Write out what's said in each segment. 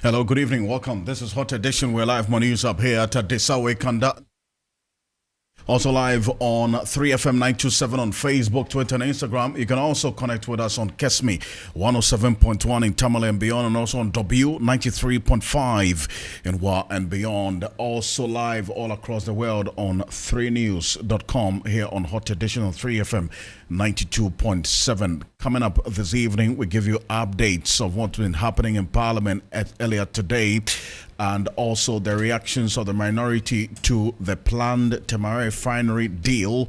Hello, good evening, welcome. This is Hot Edition. We're live on news up here at Desawe Kanda. Also live on 3FM 927 on Facebook, Twitter, and Instagram. You can also connect with us on Kesmi 107.1 in Tamale and beyond, and also on W 93.5 in Wa and beyond. Also live all across the world on 3news.com here on Hot Edition on 3FM 92.7. Coming up this evening, we give you updates of what's been happening in Parliament earlier today, and also the reactions of the minority to the planned Temare refinery deal,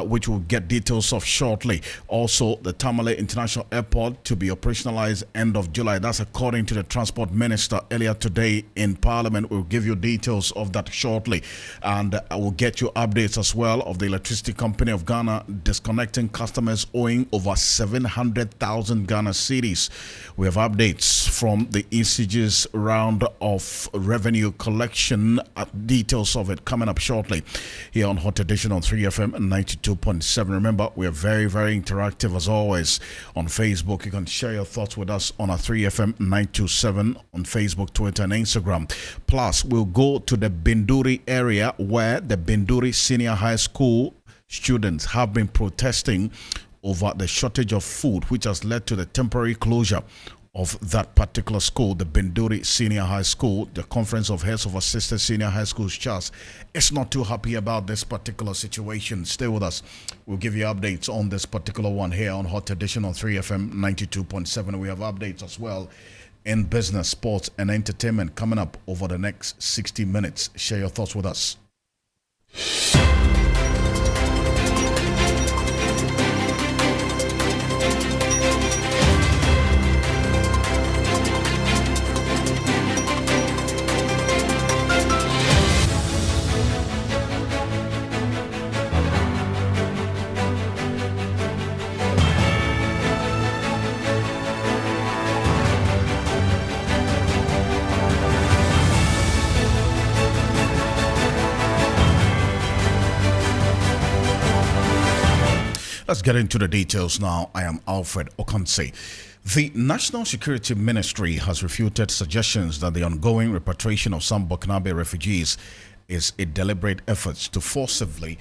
which we'll get details of shortly. Also, the Tamale International Airport to be operationalized end of July. That's according to the Transport Minister earlier today in Parliament. We'll give you details of that shortly. And I will get you updates as well of the Electricity Company of Ghana disconnecting customers owing over 700,000 Ghana cedis. We have updates from the ECG's round of revenue collection, details of it coming up shortly here on Hot Edition on 3FM 92.7. Remember, we are very, very interactive as always on Facebook. You can share your thoughts with us on our 3FM 927 on Facebook, Twitter, and Instagram. Plus, we'll go to the Binduri area where the Binduri Senior High School students have been protesting over the shortage of food, which has led to the temporary closure of that particular school, the Binduri Senior High School. The Conference of Heads of Assisted Senior High Schools CHAS is not too happy about this particular situation. Stay with us. We'll give you updates on this particular one here on Hot Edition on 3FM 92.7. We have updates as well in business, sports, and entertainment coming up over the next 60 minutes. Share your thoughts with us. Let's get into the details now. I am Alfred Ocansey. The National Security Ministry has refuted suggestions that the ongoing repatriation of some Burkinabe refugees is a deliberate effort to forcibly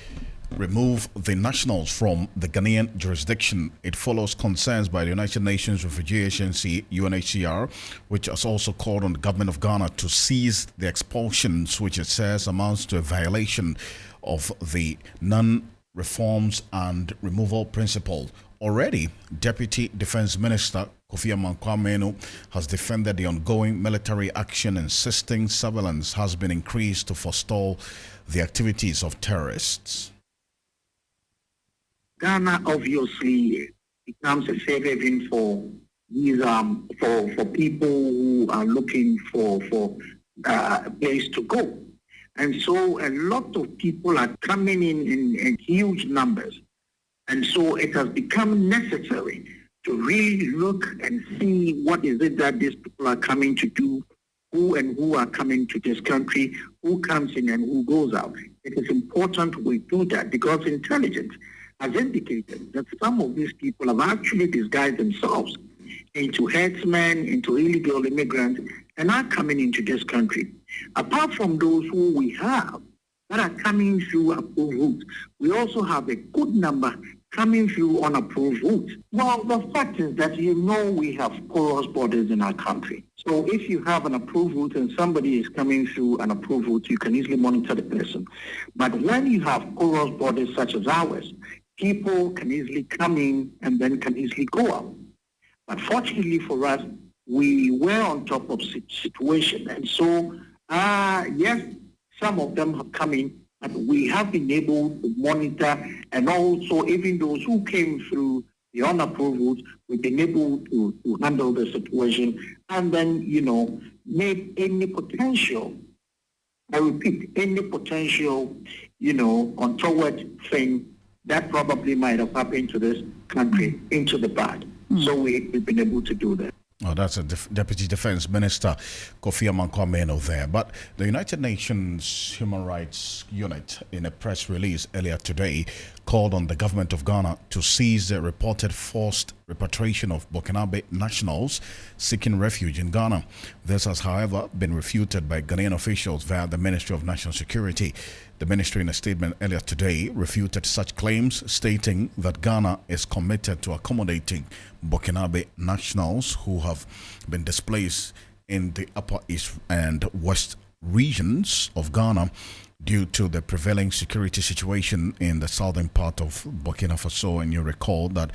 remove the nationals from the Ghanaian jurisdiction. It follows concerns by the United Nations Refugee Agency, UNHCR, which has also called on the government of Ghana to cease the expulsions, which it says amounts to a violation of the non-reforms and removal principle. Already, Deputy Defense Minister Kofi Amankwa-Manu has defended the ongoing military action, insisting surveillance has been increased to forestall the activities of terrorists. Ghana obviously becomes a safe haven for these for people who are looking for a place to go, and so a lot of people are coming in huge numbers, and so it has become necessary to really look and see what is it that these people are coming to do, who are coming to this country, who comes in and who goes out. It is important we do that because intelligence has indicated that some of these people have actually disguised themselves into herdsmen, into illegal immigrants, and are coming into this country. Apart from those who we have that are coming through approved routes, we also have a good number coming through unapproved routes. Well, the fact is that we have porous borders in our country. So if you have an approved route and somebody is coming through an approved route, you can easily monitor the person. But when you have porous borders such as ours, people can easily come in and then can easily go out. But fortunately for us, we were on top of the situation. And so, yes, some of them have come in, but we have been able to monitor, and also even those who came through the unapproved routes, we've been able to handle the situation and then, make any potential, I repeat, any potential, untoward thing that probably might have happened to this country into the bad. So we've been able to do that. Oh, that's a Deputy Defense Minister Kofi Amankwa-Manu there. But the United Nations Human Rights Unit, in a press release earlier today, called on the government of Ghana to cease the reported forced repatriation of Burkinabe nationals seeking refuge in Ghana. This has, however, been refuted by Ghanaian officials via the Ministry of National Security. The ministry, in a statement earlier today, refuted such claims, stating that Ghana is committed to accommodating Burkinabe nationals who have been displaced in the Upper East and West regions of Ghana due to the prevailing security situation in the southern part of Burkina Faso. And you recall that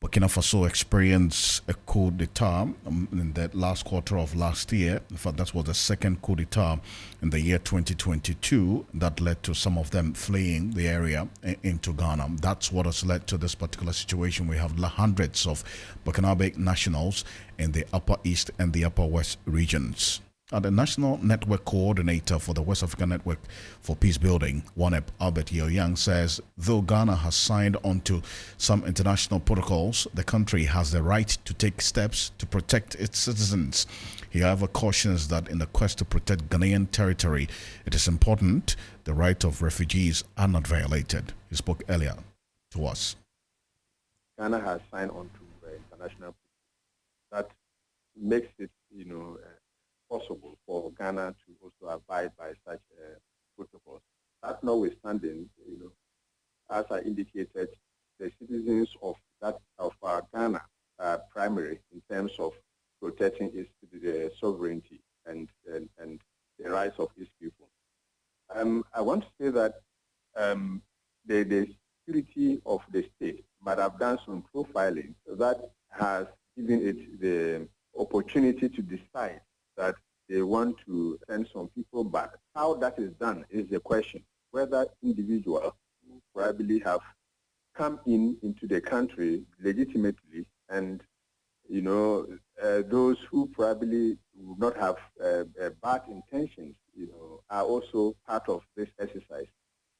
Burkina Faso experienced a coup d'etat in the last quarter of last year. In fact, that was the second coup d'etat in the year 2022 that led to some of them fleeing the area into Ghana. That's what has led to this particular situation. We have hundreds of Burkinabe nationals in the Upper East and the Upper West regions. The National Network Coordinator for the West African Network for Peace Building, WANEP, Albert Yoyang, says though Ghana has signed on to some international protocols, the country has the right to take steps to protect its citizens. He, however, cautions that in the quest to protect Ghanaian territory, it is important the rights of refugees are not violated. He spoke earlier to us. Ghana has signed on to international protocols that makes it, possible for Ghana to also abide by such protocols. That notwithstanding, as I indicated, the citizens of Ghana are primary in terms of protecting its sovereignty and the rights of its people. I want to say that the security of the state might have done some profiling that has given it the opportunity to decide that they want to send some people back. How that is done is the question. Whether individuals who probably have come into the country legitimately and, those who probably would not have bad intentions, are also part of this exercise.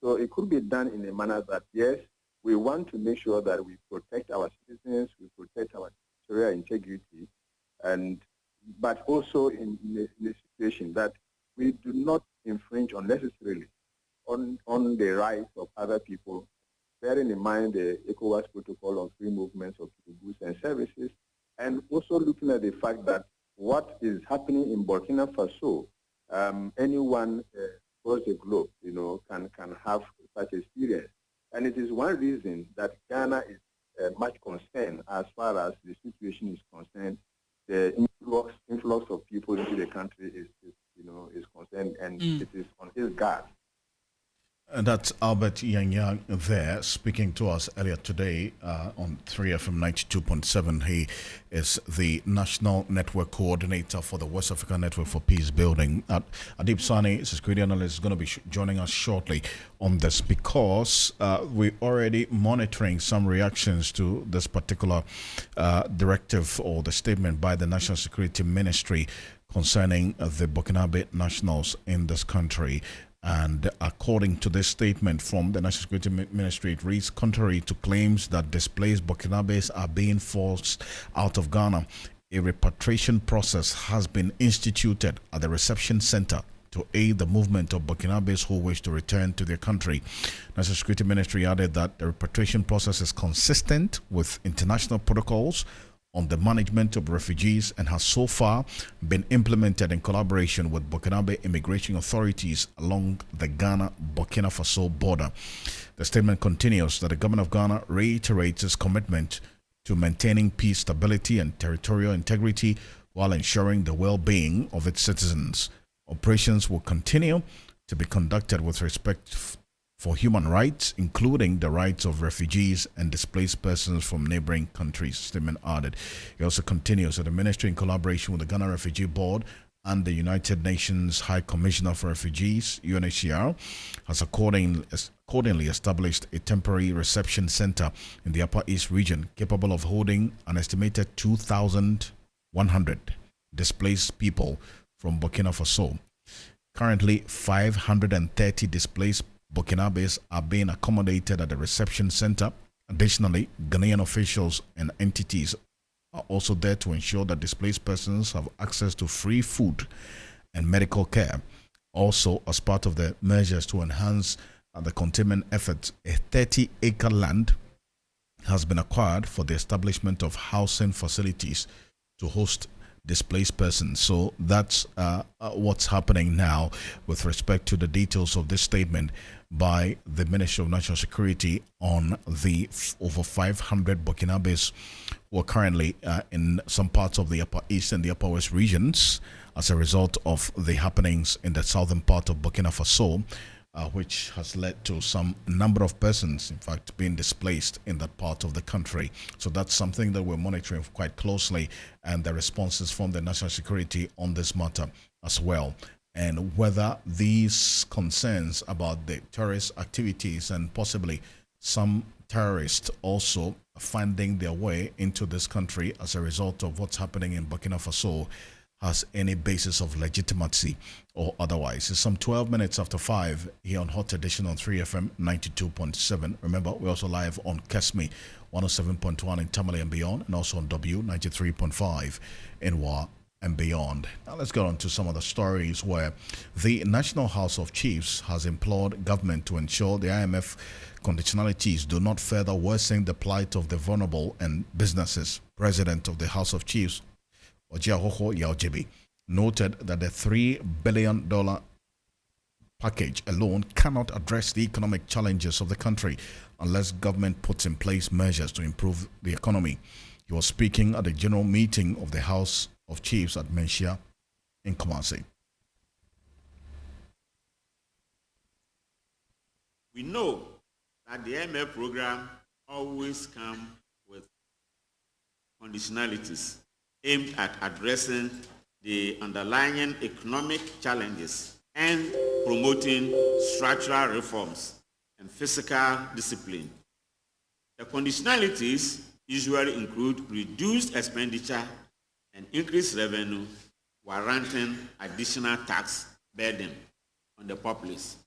So it could be done in a manner that, yes, we want to make sure that we protect our citizens, we protect our territorial integrity, but also in a situation that we do not infringe unnecessarily on the rights of other people, bearing in mind the ECOWAS protocol on free movements of people, goods and services, and also looking at the fact that what is happening in Burkina Faso, anyone across the globe, can have such experience. And it is one reason that Ghana is much concerned as far as the situation is concerned. The influx of people into the country is concerned, and it is on his guard. And that's Albert Yang there speaking to us earlier today on 3FM 92.7. He is the National Network Coordinator for the West African Network for Peace Building. Adib Sani, security analyst, is going to be joining us shortly on this because we're already monitoring some reactions to this particular directive or the statement by the National Security Ministry concerning the Burkinabe nationals in this country. And according to this statement from the National Security Ministry, it reads, contrary to claims that displaced Burkinabes are being forced out of Ghana, a repatriation process has been instituted at the reception center to aid the movement of Burkinabes who wish to return to their country. National Security Ministry added that the repatriation process is consistent with international protocols on the management of refugees and has so far been implemented in collaboration with Burkinabe immigration authorities along the Ghana-Burkina Faso border. The statement continues that the government of Ghana reiterates its commitment to maintaining peace, stability, and territorial integrity while ensuring the well-being of its citizens. Operations will continue to be conducted with respect for human rights, including the rights of refugees and displaced persons from neighboring countries, statement added. It also continues that the ministry, in collaboration with the Ghana Refugee Board and the United Nations High Commissioner for Refugees, UNHCR, has accordingly established a temporary reception center in the Upper East region capable of holding an estimated 2,100 displaced people from Burkina Faso. Currently, 530 displaced Burkinabes are being accommodated at the reception center. Additionally, Ghanaian officials and entities are also there to ensure that displaced persons have access to free food and medical care. Also, as part of the measures to enhance the containment efforts, a 30-acre land has been acquired for the establishment of housing facilities to host displaced persons. So that's what's happening now with respect to the details of this statement by the Ministry of National Security on the over 500 Burkinabes who are currently in some parts of the Upper East and the Upper West regions as a result of the happenings in the southern part of Burkina Faso, which has led to some number of persons, in fact, being displaced in that part of the country. So that's something that we're monitoring quite closely, and the responses from the national security on this matter as well, and whether these concerns about the terrorist activities and possibly some terrorists also finding their way into this country as a result of what's happening in Burkina Faso has any basis of legitimacy or otherwise. It's some 12 minutes after 5 here on Hot Edition on 3FM 92.7. Remember, we're also live on Kesme 107.1 in Tamale and beyond, and also on W 93.5 in Wa and beyond. Now let's get on to some of the stories where the National House of Chiefs has implored government to ensure the IMF conditionalities do not further worsen the plight of the vulnerable and businesses. President of the House of Chiefs, Ojiahoho Yaojibi, noted that the $3 billion package alone cannot address the economic challenges of the country unless government puts in place measures to improve the economy. He was speaking at the general meeting of the House of Chiefs at Menchia in Kumasi. We know that the IMF program always comes with conditionalities aimed at addressing the underlying economic challenges and promoting structural reforms and fiscal discipline. The conditionalities usually include reduced expenditure and increased revenue, warranting additional tax burden on the populace.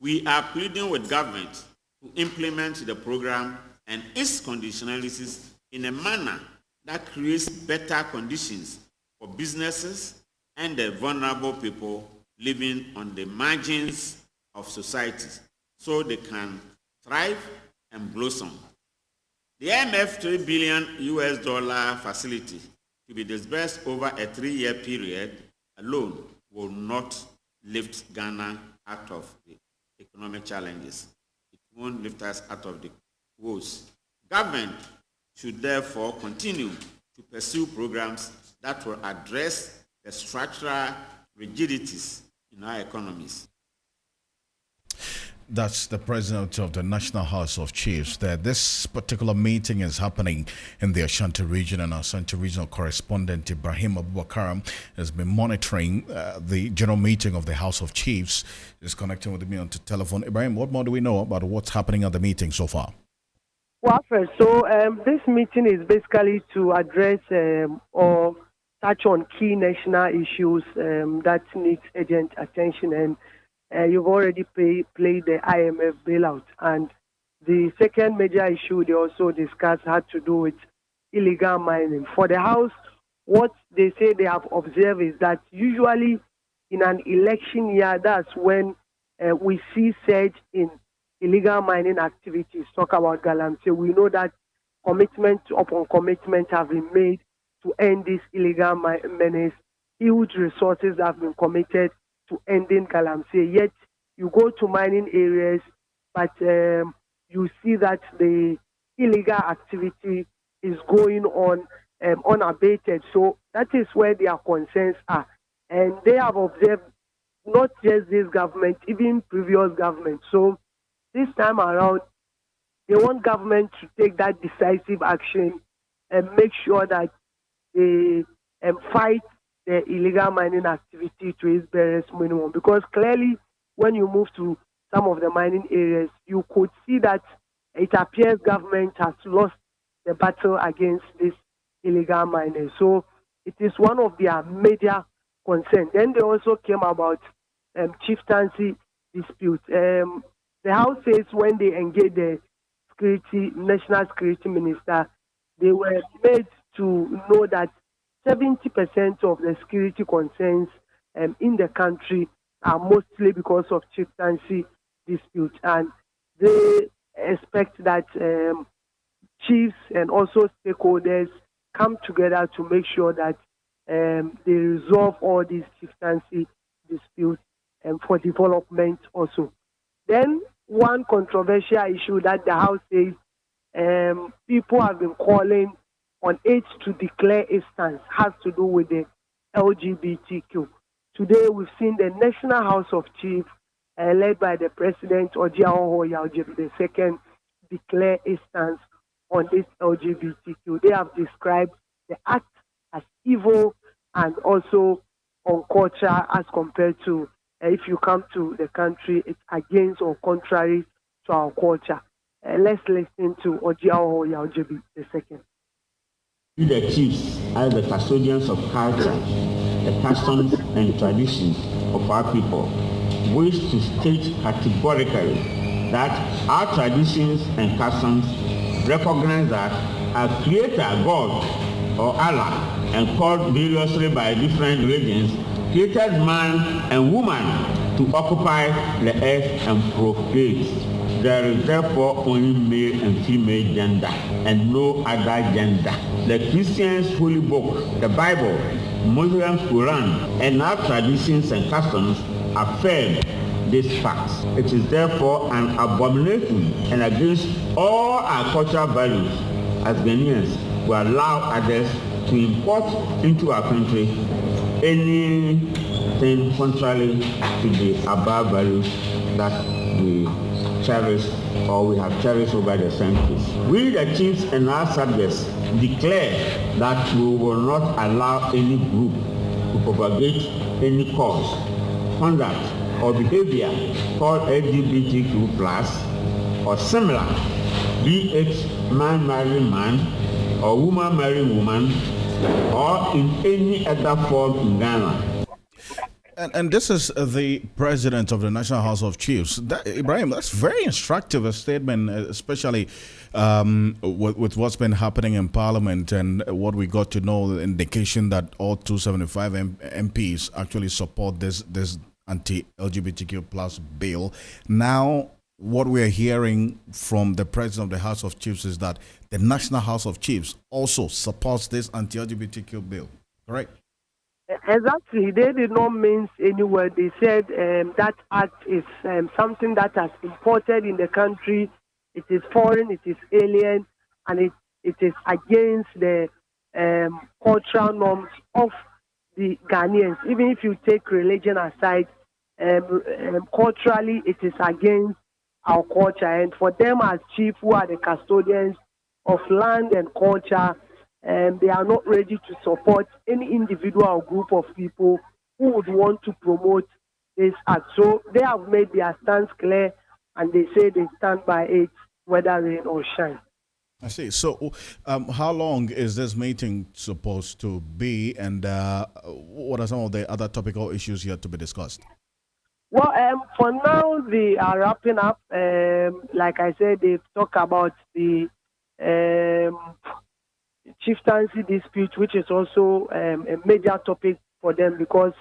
We are pleading with government to implement the program and its conditionalities in a manner that creates better conditions for businesses and the vulnerable people living on the margins of society so they can thrive and blossom. The IMF $3 billion facility to be disbursed over a 3-year period alone will not lift Ghana out of the economic challenges. It won't lift us out of the woes. Government should therefore continue to pursue programs that will address the structural rigidities in our economies. That's the president of the National House of Chiefs there. This particular meeting is happening in the Ashanti region, and our Ashanti regional correspondent Ibrahim Abubakar has been monitoring the general meeting of the House of Chiefs. Is connecting with me on the telephone. Ibrahim, what more do we know about what's happening at the meeting so far? Well, Alfred, so this meeting is basically to address or touch on key national issues that need urgent attention, and you've already played the IMF bailout. And the second major issue they also discussed had to do with illegal mining. For the House, what they say they have observed is that usually in an election year, that's when we see surge in illegal mining activities. Talk about Galamsey. We know that commitment upon commitment have been made to end this illegal menace. Huge resources have been committed to ending Galamsey. Yet you go to mining areas, but you see that the illegal activity is going on unabated. So that is where their concerns are. And they have observed not just this government, even previous government. So this time around, they want government to take that decisive action and make sure that they fight the illegal mining activity to its barest minimum. Because clearly, when you move to some of the mining areas, you could see that it appears government has lost the battle against this illegal mining. So it is one of their major concerns. Then they also came about chieftaincy dispute. The House says when they engaged the national security minister, they were made to know that 70% of the security concerns in the country are mostly because of chieftaincy dispute, and they expect that chiefs and also stakeholders come together to make sure that they resolve all these chieftaincy disputes and for development also. Then one controversial issue that the House says people have been calling on it to declare a stance has to do with the LGBTQ. Today we've seen the National House of Chiefs led by the President Ojiaho Yaojebi II declare a stance on this LGBTQ. They have described the act as evil and also uncultured as compared to if you come to the country, it's against or contrary to our culture. Let's listen to Ojiaho Yaojebi II. The chiefs as the custodians of culture, the customs and traditions of our people, wish to state categorically that our traditions and customs recognize that our Creator, God, or Allah, and called variously by different religions, created man and woman to occupy the earth and procreate. There is therefore only male and female gender and no other gender. The Christians' holy book, the Bible, Muslims' Quran, and our traditions and customs affirm these facts. It is therefore an abomination and against all our cultural values as Ghanaians who allow others to import into our country anything contrary to the above values that we cherish or we have cherished over the centuries. We, the chiefs and our subjects, declare that we will not allow any group to propagate any cause, conduct, or behavior called LGBTQ+, or similar, be it man marrying man, or woman marrying woman, or in any other form in Ghana. And this is the president of the National House of Chiefs. Ibrahim, that's very instructive, a statement, especially with what's been happening in Parliament and what we got to know, the indication that all 275 MPs actually support this anti-LGBTQ plus bill. Now, what we are hearing from the president of the House of Chiefs is that the National House of Chiefs also supports this anti-LGBTQ bill, correct? Exactly. They did not mince any word. They said that act is something that has imported in the country. It is foreign, it is alien, and it is against the cultural norms of the Ghanaians. Even if you take religion aside, culturally it is against our culture. And for them as chief, who are the custodians of land and culture, they are not ready to support any individual or group of people who would want to promote this act. So they have made their stance clear, and they say they stand by it, whether rain or shine. I see. So how long is this meeting supposed to be, and what are some of the other topical issues yet to be discussed? Well, for now, they are wrapping up. Like I said, they've talked about the chieftaincy dispute, which is also a major topic for them because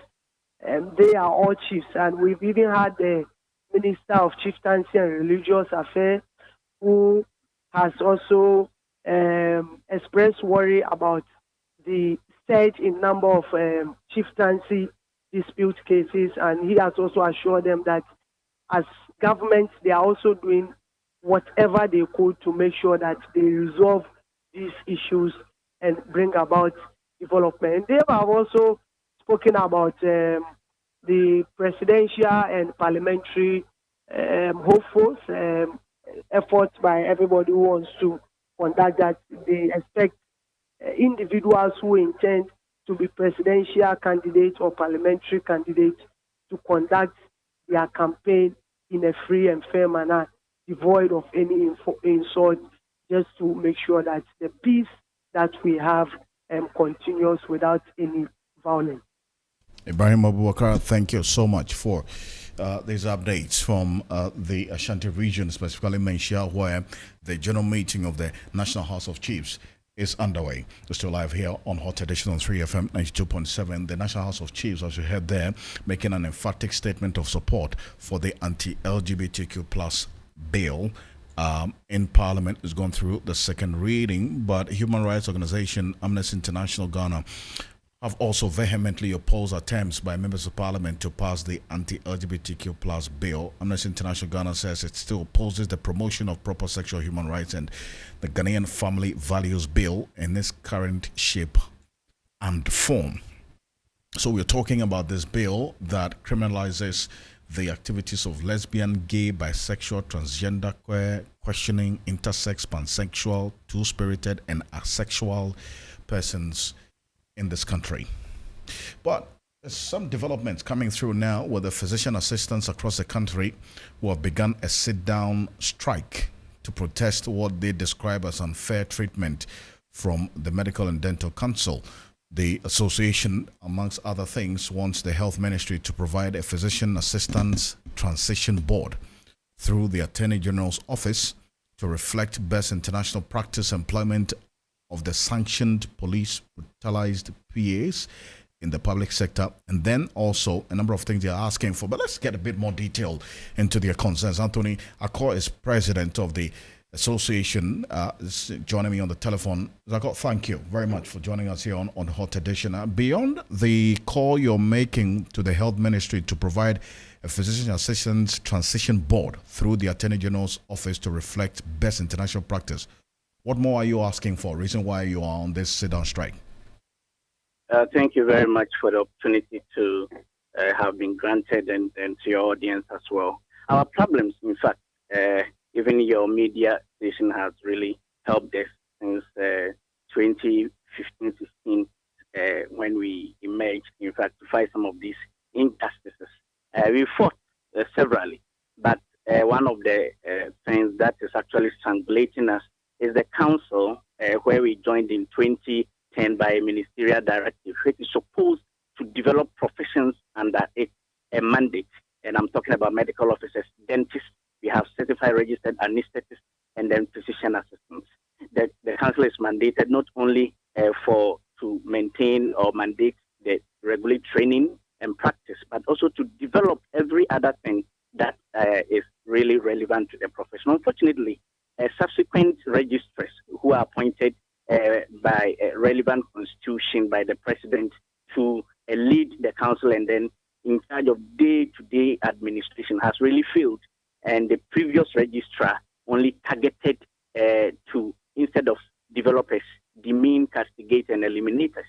they are all chiefs. And we've even had the Minister of Chieftaincy and Religious Affairs who has also expressed worry about the surge in number of chieftaincy dispute cases. And he has also assured them that as government, they are also doing whatever they could to make sure that they resolve these issues and bring about development. And they have also spoken about the presidential and parliamentary hopefuls, efforts by everybody who wants to conduct that. They expect individuals who intend to be presidential candidates or parliamentary candidates to conduct their campaign in a free and fair manner, devoid of any insult, just to make sure that the peace that we have continues without any violence. Ibrahim Abubakar, thank you so much for these updates from the Ashanti region, specifically Menchia, where the general meeting of the National House of Chiefs is underway. We're still live here on Hot Edition on 3FM 92.7. The National House of Chiefs, as you heard there, making an emphatic statement of support for the anti-LGBTQ plus bill in Parliament. Is going through the second reading, but human rights organization Amnesty International Ghana have also vehemently opposed attempts by members of Parliament to pass the anti-LGBTQ plus bill. Amnesty International Ghana says it still opposes the promotion of proper sexual human rights and the Ghanaian Family Values Bill in its current shape and form. So we're talking about this bill that criminalizes the activities of lesbian, gay, bisexual, transgender, queer, questioning, intersex, pansexual, two-spirited, and asexual persons in this country. But there's some developments coming through now with the physician assistants across the country who have begun a sit-down strike to protest what they describe as unfair treatment from the Medical and Dental Council. The association, amongst other things, wants the Health Ministry to provide a physician assistants transition board through the Attorney General's office to reflect best international practice employment of the sanctioned police brutalized PAs in the public sector, and then also a number of things they are asking for. But let's get a bit more detail into their concerns. Anthony Akor is president of the association, is joining me on the telephone. Akor, thank you very much for joining us here on Hot Edition. Beyond the call you're making to the Health Ministry to provide a physician assistants transition board through the Attorney General's office to reflect best international practice, what more are you asking for? Reason why you are on this sit-down strike? Thank you very much for the opportunity to have been granted and to your audience as well. Our problems, in fact, even your media station has really helped us since 2015-16 when we emerged, in fact, to fight some of these injustices. We fought severally, but one of the things that is actually strangulating us is the council, where we joined in 2010 by a ministerial directive, which is supposed to develop professions under a mandate. And I'm talking about medical officers, dentists, we have certified registered anesthetists, and then physician assistants. The council is mandated not only to maintain or mandate the regular training and practice, but also to develop every other thing that is really relevant to the profession. Unfortunately, subsequent registrars who are appointed by a relevant constitution by the president to lead the council and then in charge of day-to-day administration has really failed. And the previous registrar only targeted to, instead of developers, demean, castigate, and eliminate us.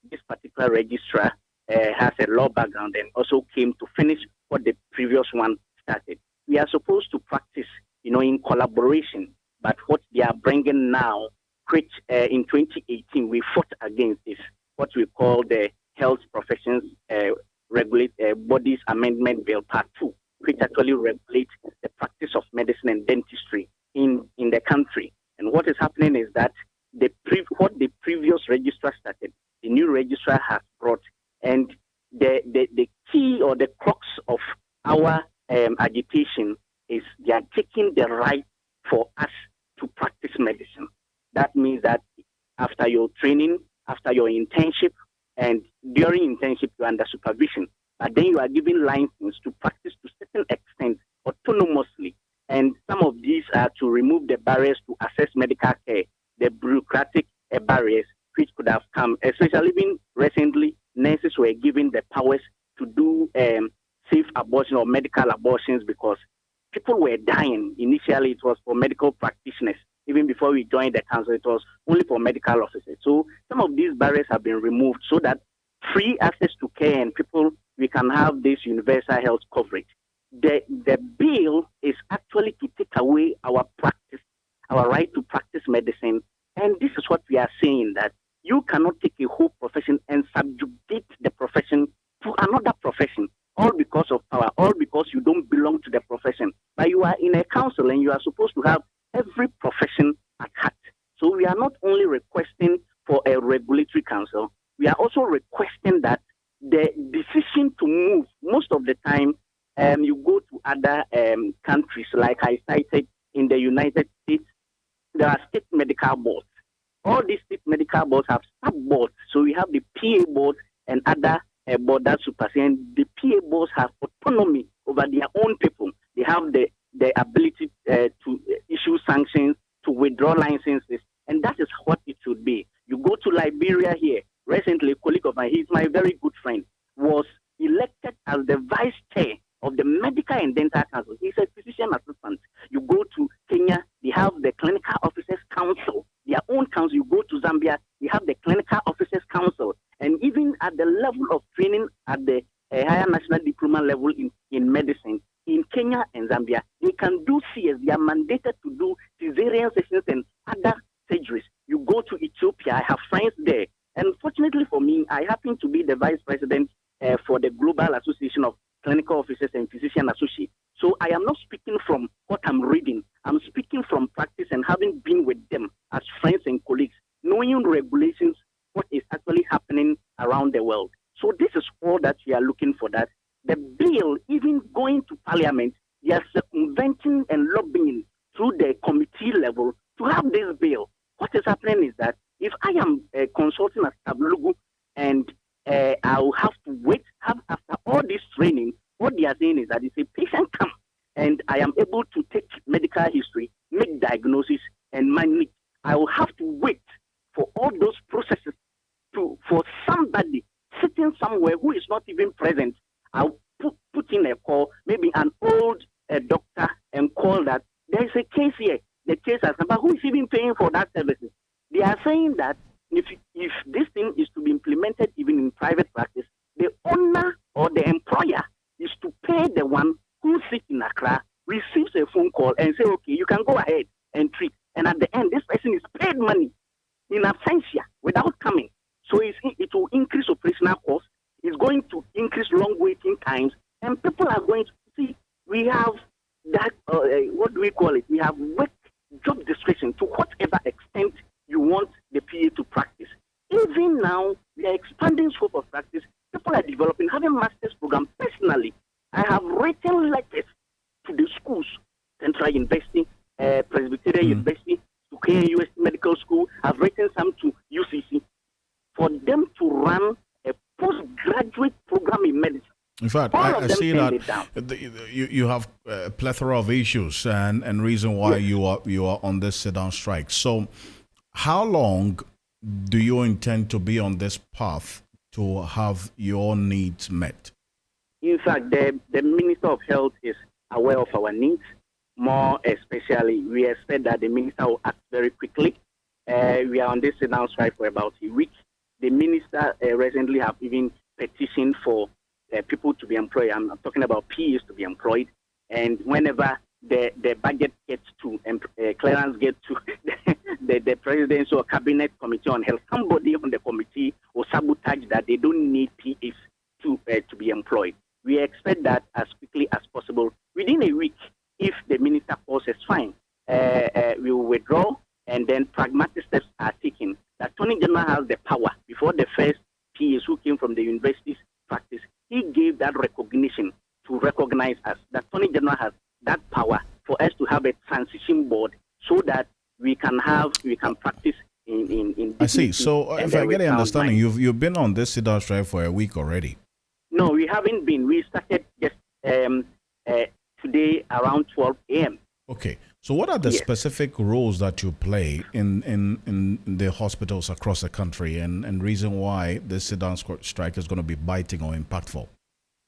This particular registrar has a law background and also came to finish what the previous one started. We are supposed to practice, in collaboration. But what they are bringing now, which in 2018 we fought against, is what we call the Health Professions Bodies Amendment Bill Part 2, which actually regulates the practice of medicine and dentistry in the country. And what is happening is that what the previous registrar started, the new registrar has brought, and the key or the crux of our agitation is they are taking the right for us to practice medicine. That means that after your training, after your internship, and during internship, you're under supervision, but then you are given license to practice to a certain extent autonomously. And some of these are to remove the barriers to access medical care, the bureaucratic barriers which could have come, especially even recently, nurses were given the powers to do safe abortion or medical abortions because people were dying. Initially, it was for medical practitioners. Even before we joined the council, it was only for medical officers. So some of these barriers have been removed so that free access to care and people, we can have this universal health coverage. The bill is actually to take away our practice, our right to practice medicine. And this is what we are saying, that you cannot take a whole profession and subjugate the profession to another profession, all because of power, all because you don't belong to the profession. But you are in a council and you are supposed to have every profession at heart. So we are not only requesting for a regulatory council, we are also requesting that the decision to move, most of the time, you go to other countries, like I cited in the United States, there are state medical boards. all these state medical boards have sub-boards. So we have the PA board and other board that supersede. The PA boards have autonomy over their own people. They have the ability to issue sanctions, to withdraw licenses, and that is what it should be. You go to Liberia here. Recently, a colleague of mine, he's my very good friend, was elected as the vice chair of the Medical and Dental Council. He's a physician assistant. You go to Kenya, they have the Clinical Officers Council, their own council. You go to Zambia, they have the Clinical Officers Council. And even at the level of training at the higher national diploma level in medicine, in Kenya and Zambia, they can do CS. They are mandated to do cesarean sections and other surgeries. You go to Ethiopia, I have friends there. And fortunately for me, I happen to be the vice president for the Global Association of Clinical Officers and Physician Associates. So I am not speaking from what I'm reading. I'm speaking from practice and having been with them as friends and colleagues, knowing regulations, what is actually happening around the world. So this is all that we are looking for. That the bill, even going to Parliament, they are circumventing and lobbying through the committee level to have this bill. What is happening is that if I am consulting at Tablugu and I will have to wait, after all this training, what they are saying is that if a patient comes and I am able to take medical history, make diagnosis, and manage, I will have to wait for all those processes for somebody sitting somewhere who is not even present. I'll put in a call, maybe an old doctor, and call that there is a case here. The case has come, but who is even paying for that services? They are saying that if this thing is to be implemented even in private practice, the owner or the employer is to pay the one who sits in Accra, receives a phone call and say, okay, you can go ahead and treat. And at the end, this person is paid money in absentia without coming. So it will increase operational costs. It's going to increase long waiting times. And people are going to see, we have that, what do we call it? We have work job description to whatever extent you want the PA to practice. Even now, we are expanding scope of practice. People are developing, having master's program. Personally, I have written letters to the schools, Central University, Presbyterian University, to KUS Medical School. I've written some to UCC for them to run a postgraduate program in medicine. In fact, I see that you have a plethora of issues and reason why you are on this sit-down strike. So how long do you intend to be on this path to have your needs met? In fact, the Minister of Health is aware of our needs. More especially, we expect that the Minister will act very quickly. We are on this sit-down strike for about a week. The Minister recently have even petitioned for people to be employed. I'm talking about PAs to be employed. And whenever the budget gets to, clearance gets to the presidential or cabinet committee on health, somebody on the committee will sabotage that they don't need PAs to be employed. We expect that as quickly as possible. Within a week, if the minister calls us fine, we will withdraw, and then pragmatic steps are taken. The Attorney General has the power. Before the first PAs who came from the universities practice, he gave that recognition to recognize us. The Attorney General has that power for us to have a transition board so that we can practice in I see. So if I get an understanding, you've been on this sit-down strike for a week already. No, we haven't been. We started just today around 12 a.m. Okay. So what are the specific roles that you play in the hospitals across the country and reason why this sit-down strike is going to be biting or impactful?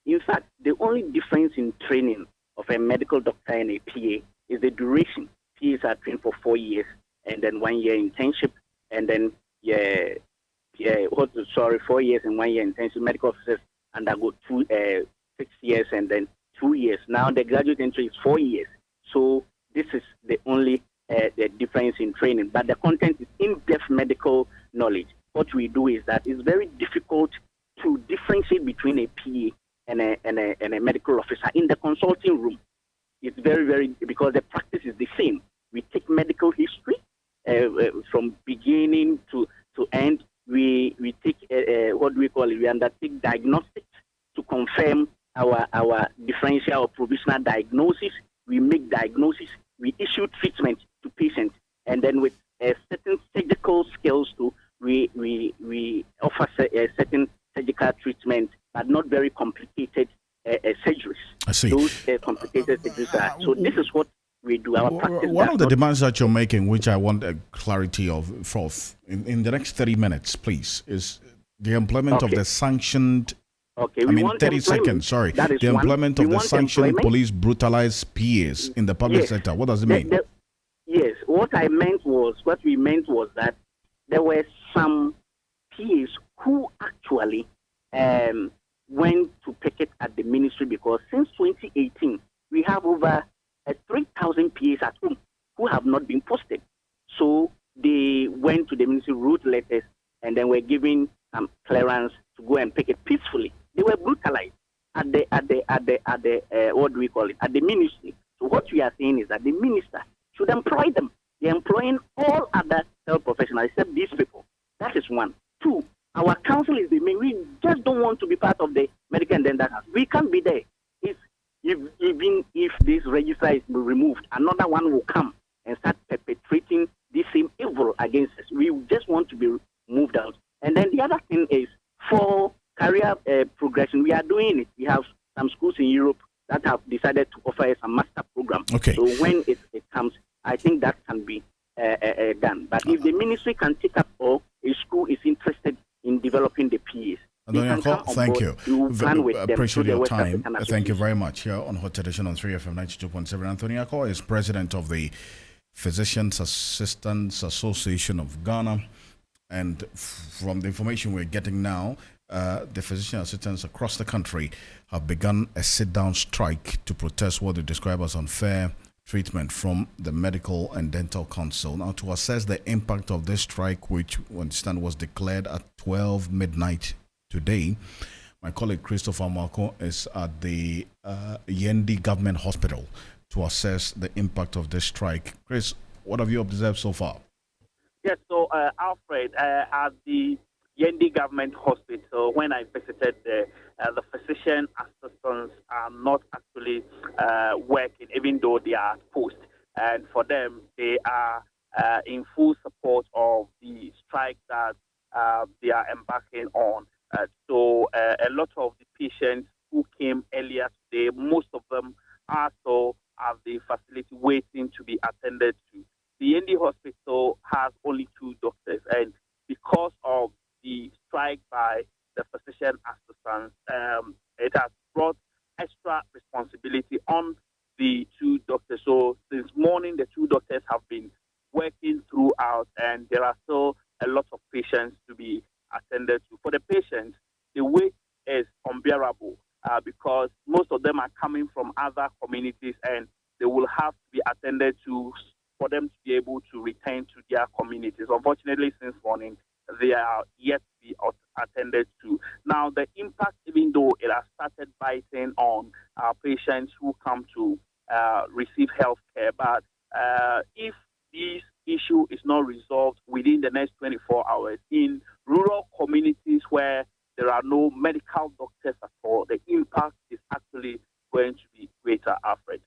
In fact, the only difference in training of a medical doctor and a PA is the duration. PAs are trained for 4 years and then 1 year internship, and then 4 years and 1 year internship. Medical officers undergo 6 years and then 2 years. Now the graduate entry is 4 years. So this is the only the difference in training. But the content is in-depth medical knowledge. What we do is that it's very difficult to differentiate between a PA and a medical officer in the consulting room. It's very, very, because the practice is the same. We take medical history from beginning to end. We take, what do we call it? We undertake diagnostics to confirm our differential or provisional diagnosis. We make diagnosis. We issue treatment to patients. And then with certain surgical skills to we offer a certain surgical treatment, but not very complicated surgeries. I see. Those complicated surgeries are. So this is what we do. Our practice. One of the demands that you're making, which I want a clarity of, in the next 30 minutes, please, is the employment of the sanctioned. Okay, I mean, 30 seconds, sorry. The employment of the sanctioned police brutalized PAs in the public sector. What does it mean? Yes, what we meant was that there were some PAs who actually went to picket at the ministry, because since 2018, we have over 3,000 PAs at home who have not been posted. So they went to the ministry, wrote letters, and then were given some clearance to go and picket peacefully. They were brutalized at the what do we call it, at the ministry. So what we are saying is that the minister should employ them. They're employing all other health professionals except these people. That is one. Two, our council is the main. We just don't want to be part of the medical and dental house. We can't be there. Even if this register is removed, another one will come and start perpetrating the same evil against us. We just want to be moved out. And then the other thing is, for career progression, we are doing it. We have some schools in Europe that have decided to offer us a master program. Okay. So when it comes, I think that can be done. But if the ministry can take up, or a school is interested in developing the PAs, thank you. Appreciate your time. Thank you very much. Here on Hot Edition on 3FM 92.7. Anthony Ako is president of the Physicians Assistants Association of Ghana. And from the information we're getting now, the physician assistants across the country have begun a sit-down strike to protest what they describe as unfair treatment from the Medical and Dental Council. Now, to assess the impact of this strike, which we understand was declared at 12 midnight today, my colleague Christopher Marco is at the Yendi Government Hospital to assess the impact of this strike. Chris, what have you observed so far? Yes, so Alfred, at the Yendi Government Hospital, when I visited the physician assistants are not actually working, even though they are at post. And for them, they are in full support of the strike that they are embarking on. So a lot of the patients who came earlier today, most of them are so at the facility waiting to be attended to. The Yendi Hospital has only 2 doctors, and because of the strike by the physician assistants, it has brought extra responsibility on the 2 doctors. So since morning, the 2 doctors have been working throughout, and there are still a lot of patients to be attended to. For the patients, the wait is unbearable because most of them are coming from other communities, and they will have to be attended to for them to be able to return to their communities. Unfortunately, since morning, they are yet to be attended to. Now, the impact, even though it has started biting on our patients who come to receive health care, but if this issue is not resolved within the next 24 hours, in rural communities where there are no medical doctors at all, the impact is actually going to be greater, Alfred.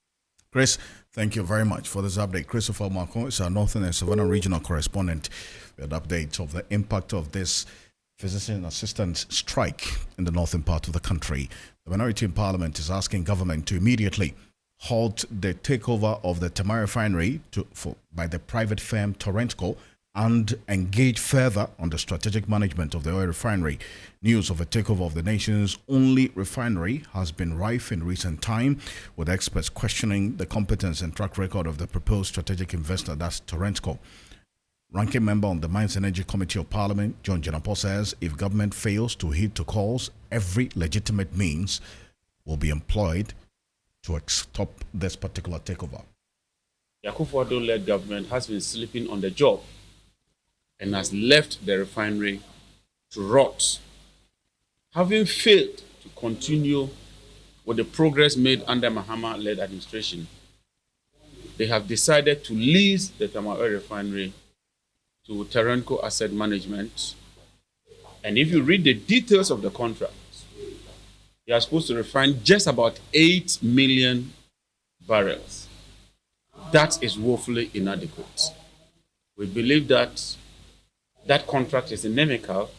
Chris, thank you very much for this update. Christopher Marco is our Northern and Savannah regional correspondent with updates of the impact of this physician assistants strike in the northern part of the country. The minority in parliament is asking government to immediately halt the takeover of the Tema refinery by the private firm Torrentco and engage further on the strategic management of the oil refinery. News of a takeover of the nation's only refinery has been rife in recent time, with experts questioning the competence and track record of the proposed strategic investor, that's Torrentco. Ranking member on the Mines and Energy Committee of Parliament, John Jenapo, says if government fails to heed to calls, every legitimate means will be employed to stop this particular takeover. The Akufo-Addo-led government has been sleeping on the job and has left the refinery to rot. Having failed to continue with the progress made under Mahama-led administration, they have decided to lease the Tema Oil Refinery to Torrentco Asset Management. And if you read the details of the contract, they are supposed to refine just about 8 million barrels. That is woefully inadequate. We believe that that contract is inimical,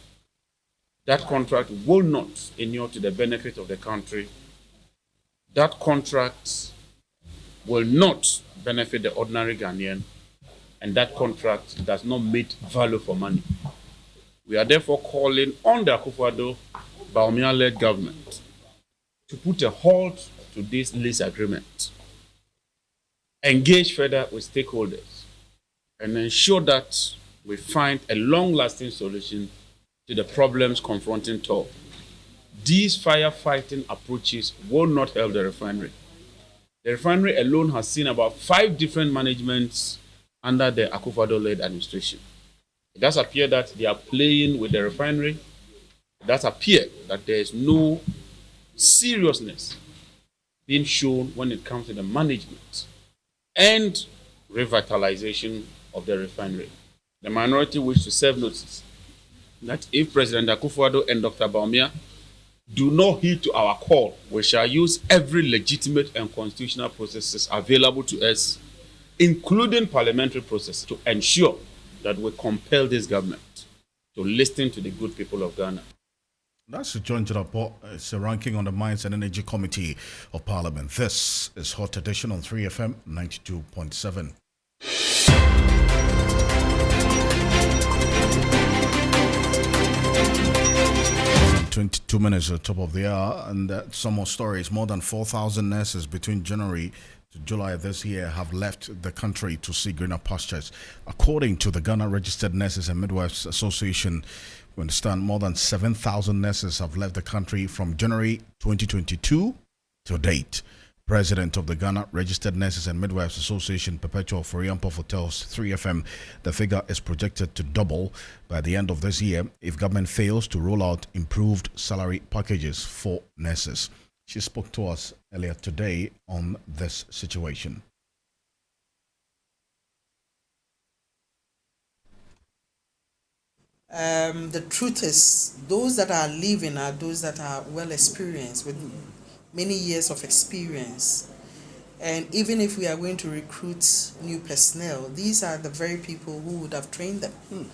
that contract will not inure to the benefit of the country, that contract will not benefit the ordinary Ghanaian, and that contract does not meet value for money. We are therefore calling on the Akufo-Addo Bawumia-led government to put a halt to this lease agreement, engage further with stakeholders, and ensure that we find a long-lasting solution to the problems confronting TOR. These firefighting approaches will not help the refinery. The refinery alone has seen about 5 different managements under the Akufo-Addo-led administration. It does appear that they are playing with the refinery. It does appear that there is no seriousness being shown when it comes to the management and revitalization of the refinery. The minority wish to serve notice that if President Akufo-Addo and Dr. Bawumia do not heed to our call, we shall use every legitimate and constitutional processes available to us, including parliamentary process, to ensure that we compel this government to listen to the good people of Ghana. That's a joint report. It's a ranking on the Mines and Energy Committee of Parliament. This is Hot Edition on 3FM 92.7. 22 minutes at the top of the hour, and some more stories. More than 4,000 nurses between January to July this year have left the country to seek greener pastures. According to the Ghana Registered Nurses and Midwives Association, we understand more than 7,000 nurses have left the country from January 2022 to date. President of the Ghana Registered Nurses and Midwives Association, Perpetual Foriampo, tells 3FM the figure is projected to double by the end of this year if government fails to roll out improved salary packages for nurses. She spoke to us earlier today on this situation. The truth is, those that are leaving are those that are well experienced with many years of experience. And even if we are going to recruit new personnel, these are the very people who would have trained them.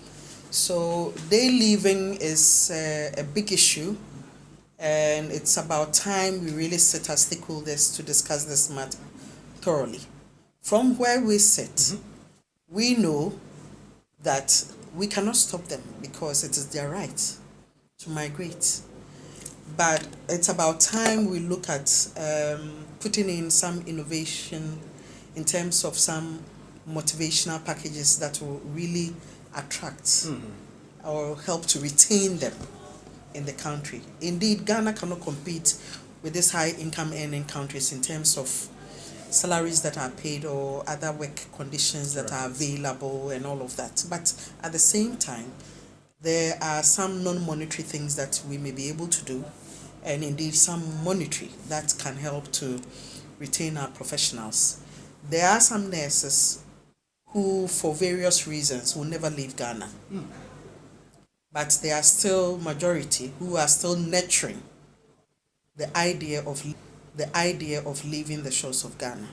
So they leaving is a big issue, and it's about time we really sit as stakeholders to discuss this matter thoroughly. From where we sit, we know that we cannot stop them because it is their right to migrate. But it's about time we look at putting in some innovation in terms of some motivational packages that will really attract or help to retain them in the country. Indeed, Ghana cannot compete with these high income earning countries in terms of salaries that are paid or other work conditions that are available and all of that. But at the same time, there are some non-monetary things that we may be able to do, and indeed some monetary that can help to retain our professionals. There are some nurses who, for various reasons, will never leave Ghana. But there are still majority who are still nurturing the idea of leaving the shores of Ghana.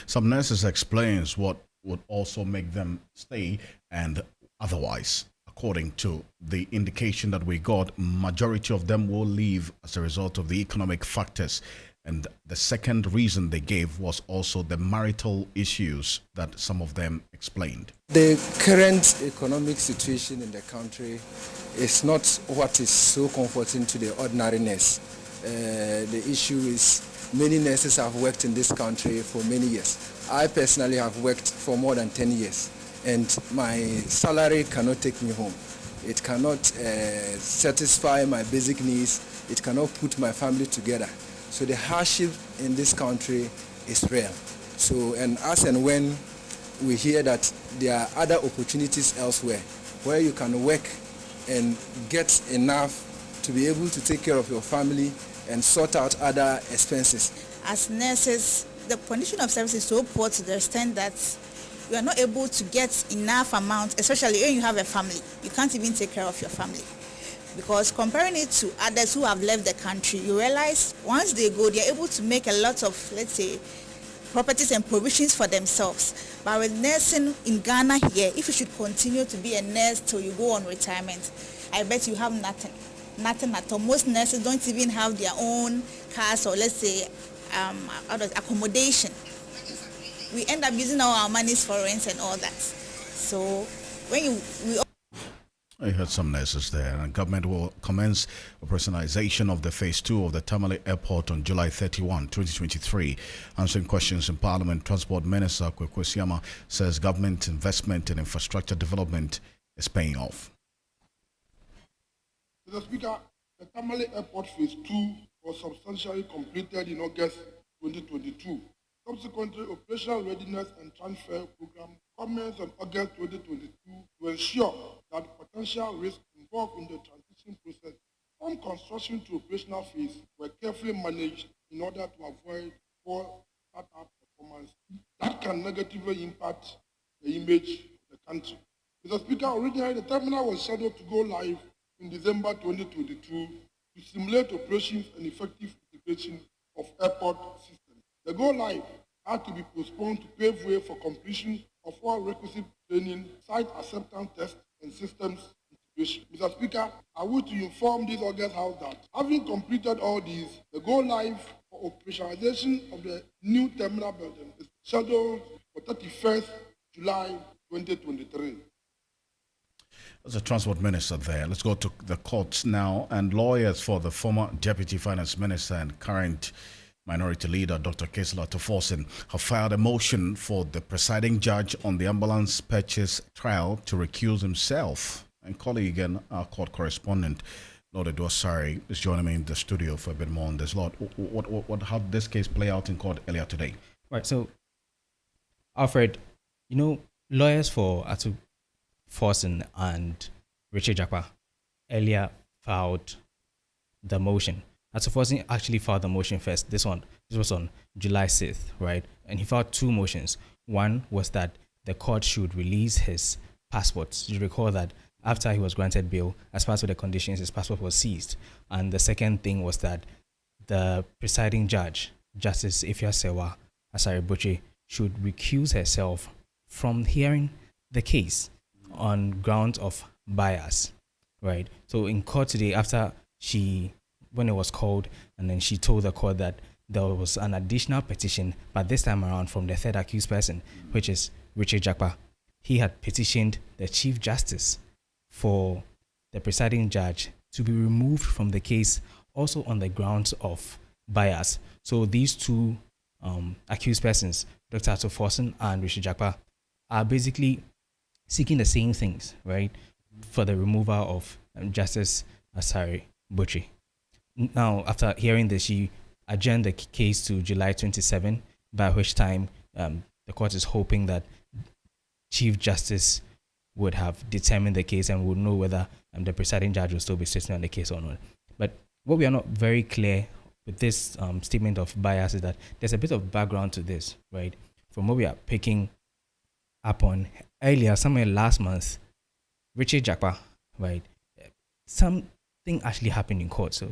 Some nurses explains what would also make them stay and otherwise. According to the indication that we got, majority of them will leave as a result of the economic factors. And the second reason they gave was also the marital issues that some of them explained. The current economic situation in the country is not what is so comforting to the ordinary nurse. The issue is many nurses have worked in this country for many years. I personally have worked for more than 10 years. And my salary cannot take me home. It cannot satisfy my basic needs. It cannot put my family together. So the hardship in this country is real. So, and as and when we hear that there are other opportunities elsewhere where you can work and get enough to be able to take care of your family and sort out other expenses. As nurses, the condition of service is so poor to the extent that you are not able to get enough amount, especially when you have a family. You can't even take care of your family. Because comparing it to others who have left the country, you realize once they go, they're able to make a lot of, let's say, properties and provisions for themselves. But with nursing in Ghana here, if you should continue to be a nurse till you go on retirement, I bet you have nothing at all. Most nurses don't even have their own cars or let's say accommodation. We end up using all our monies for rent and all that. So when I heard some nurses there, and government will commence operationalization of the phase 2 of the Tamale Airport on July 31, 2023. Answering questions in Parliament, Transport Minister Kwesiama says government investment in infrastructure development is paying off. Mr. Speaker, the Tamale Airport phase 2 was substantially completed in August 2022. Subsequently, operational readiness and transfer program commenced on August 2022 to ensure that potential risks involved in the transition process from construction to operational phase were carefully managed in order to avoid poor startup performance that can negatively impact the image of the country. Mr. Speaker, originally the terminal was scheduled to go live in December 2022 to simulate operations and effective integration of airport systems. The go live had to be postponed to pave way for completion of all requisite training, site acceptance tests, and systems integration. Mr. Speaker, I wish to inform this August House that having completed all these, the go live for operationalization of the new terminal building is scheduled for 31st July 2023. As a transport minister there, let's go to the courts now. And lawyers for the former deputy finance minister and current minority leader, Dr. Kesla Toforsen, have filed a motion for the presiding judge on the ambulance purchase trial to recuse himself. And colleague and our court correspondent, Lord Edwasari, is joining me in the studio for a bit more on this. Lord, how did this case play out in court earlier today? Right, so, Alfred, lawyers for Atu Forsen and Richard Jakpa earlier filed the motion. Atu Forsen actually filed the motion first. This was on July 6th, right? And he filed two motions. One was that the court should release his passport. You recall that after he was granted bail, as part of the conditions, his passport was seized. And the second thing was that the presiding judge, Justice Ifeasewa Asare-Botchwey, should recuse herself from hearing the case on grounds of bias, right? So in court today, when it was called, and then she told the court that there was an additional petition, but this time around from the third accused person, which is Richard Jakpa. He had petitioned the Chief Justice for the presiding judge to be removed from the case, also on the grounds of bias. So these two accused persons, Dr. Atu Forsen and Richard Jakpa, are basically seeking the same things, right, for the removal of Justice Asare-Botchwey. Now, after hearing this, she adjourned the case to July 27, by which time the court is hoping that Chief Justice would have determined the case and would know whether the presiding judge will still be sitting on the case or not. But what we are not very clear with this statement of bias is that there's a bit of background to this, right? From what we are picking up on earlier, somewhere last month, Richard Jakpa, right, something actually happened in court. So,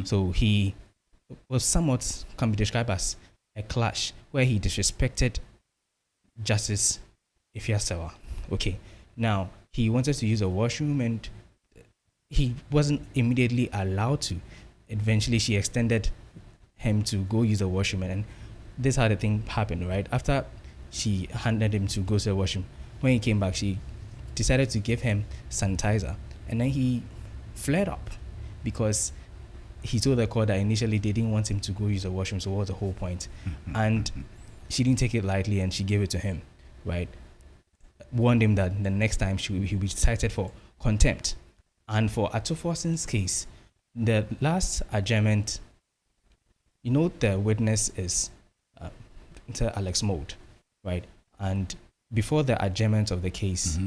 so he was somewhat, can be described as a clash where he disrespected Justice Ifeasewa. Okay, now he wanted to use a washroom and he wasn't immediately allowed to. Eventually, she extended him to go use the washroom, and this is how the thing happened, right? After she handed him to go to the washroom, when he came back, she decided to give him sanitizer, and then he flared up because he told the court that initially they didn't want him to go use the washroom, so what was the whole point? And she didn't take it lightly, and she gave it to him, right? Warned him that the next time he'll be cited for contempt. And for Atu Forsen's case, the last adjournment, the witness is Alex Mode, right? And before the adjournment of the case,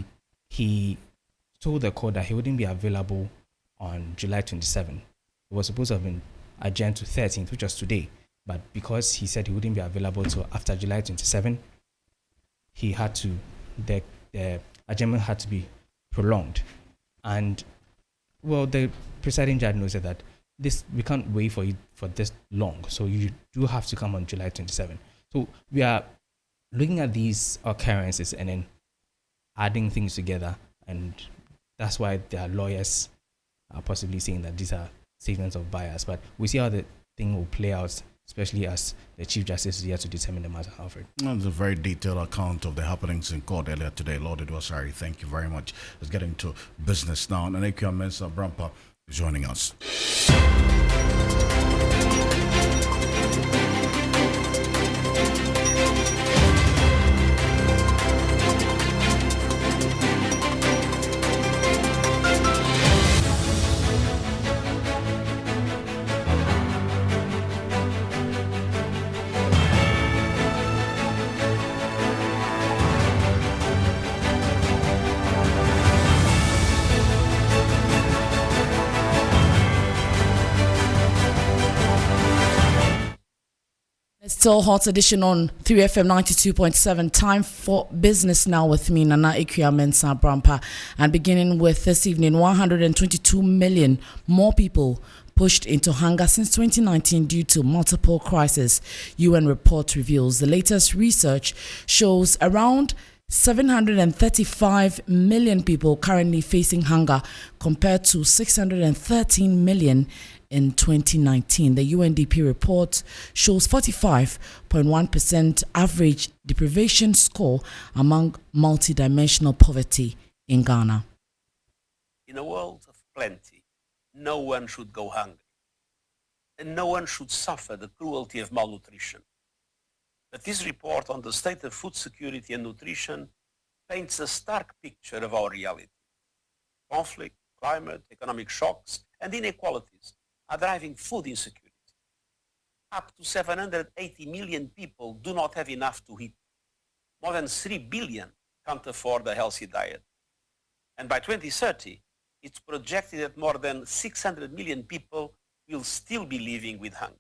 he told the court that he wouldn't be available on July 27. It was supposed to have been adjourned to 13th, which was today. But because he said he wouldn't be available till after July 27, the adjournment had to be prolonged. And well, the presiding judge knows that we can't wait for you for this long, so you do have to come on July 27. So we are looking at these occurrences and then adding things together, and that's why their lawyers are possibly saying that these are statements of bias. But we see how the thing will play out, especially as the Chief Justice is here to determine the matter, Alfred. That's a very detailed account of the happenings in court earlier today. Lord Edwasari, thank you very much. Let's get into business now. And Akia Mensa Brampa is joining us. Still hot edition on 3FM 92.7. Time for business now with me, Nana Ikuya Mensa Brampa. And beginning with this evening, 122 million more people pushed into hunger since 2019 due to multiple crises. UN report reveals the latest research shows around 735 million people currently facing hunger compared to 613 million in 2019. The UNDP report shows 45.1% average deprivation score among multidimensional poverty in Ghana. In a world of plenty, no one should go hungry, and no one should suffer the cruelty of malnutrition. But this report on the state of food security and nutrition paints a stark picture of our reality. Conflict, climate, economic shocks, and inequalities are driving food insecurity. Up to 780 million people do not have enough to eat. More than 3 billion can't afford a healthy diet. And by 2030, it's projected that more than 600 million people will still be living with hunger.